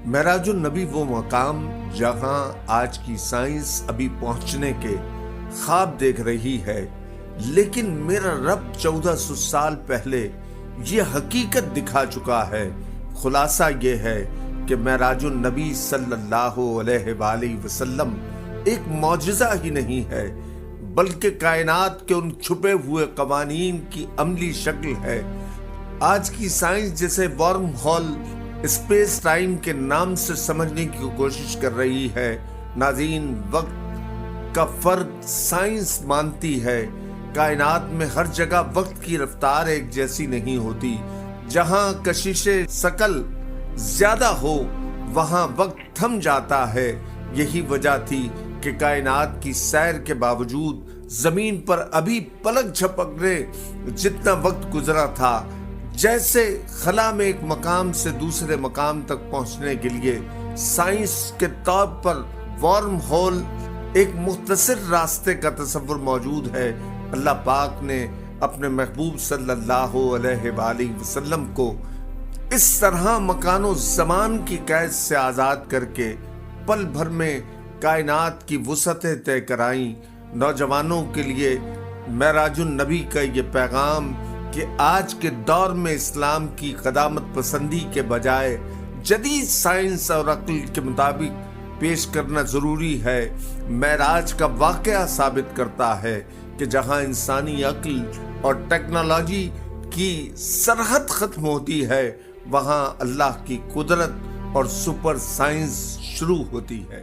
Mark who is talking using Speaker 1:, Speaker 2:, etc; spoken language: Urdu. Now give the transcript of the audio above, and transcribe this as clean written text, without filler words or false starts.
Speaker 1: معراج النبی وہ مقام جہاں آج کی سائنس ابھی پہنچنے کے خواب دیکھ رہی ہے، لیکن میرا رب 1400 سال پہلے یہ حقیقت دکھا چکا ہے۔ خلاصہ یہ ہے کہ معراج النبی صلی اللہ علیہ وآلہ وسلم ایک معجزہ ہی نہیں ہے، بلکہ کائنات کے ان چھپے ہوئے قوانین کی عملی شکل ہے۔ آج کی سائنس جسے ورم ہول اسپیس ٹائم کے نام سے سمجھنے کی کوشش کر رہی ہے، ناظرین، وقت کا فرق سائنس مانتی ہے۔ کائنات میں ہر جگہ وقت کی رفتار ایک جیسی نہیں ہوتی۔ جہاں کشش ثقل زیادہ ہو وہاں وقت تھم جاتا ہے۔ یہی وجہ تھی کہ کائنات کی سیر کے باوجود زمین پر ابھی پلک جھپکنے جتنا وقت گزرا تھا، جیسے خلا میں ایک مقام سے دوسرے مقام تک پہنچنے کے لیے سائنس کے طور پر وارم ہول ایک مختصر راستے کا تصور موجود ہے۔ اللہ پاک نے اپنے محبوب صلی اللہ علیہ وآلہ وسلم کو اس طرح مکان و زمان کی قید سے آزاد کر کے پل بھر میں کائنات کی وسعتیں طے کرائیں۔ نوجوانوں کے لیے معراج النبی کا یہ پیغام کہ آج کے دور میں اسلام کی قدامت پسندی کے بجائے جدید سائنس اور عقل کے مطابق پیش کرنا ضروری ہے، معراج کا واقعہ ثابت کرتا ہے کہ جہاں انسانی عقل اور ٹیکنالوجی کی سرحد ختم ہوتی ہے، وہاں اللہ کی قدرت اور سپر سائنس شروع ہوتی ہے۔